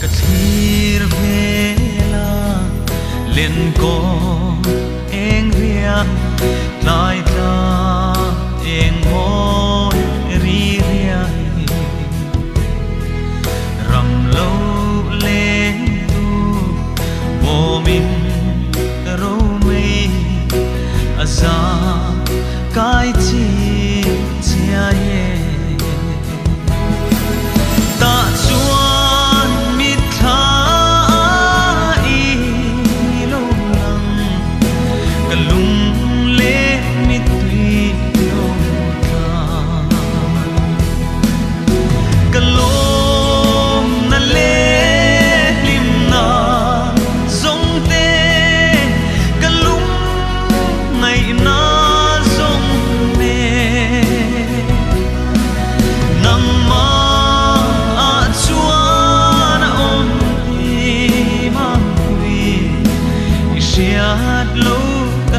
kathir vela len ko eng ria lai ta eng mo ri ria ram lo le tu bo min ro mei aza kai chi chia ye ta chuan mit tha i lo lang kalung le mit tui lo ta kalom na le lim na zong te kalung ngai na zong me nang ma siat lo ka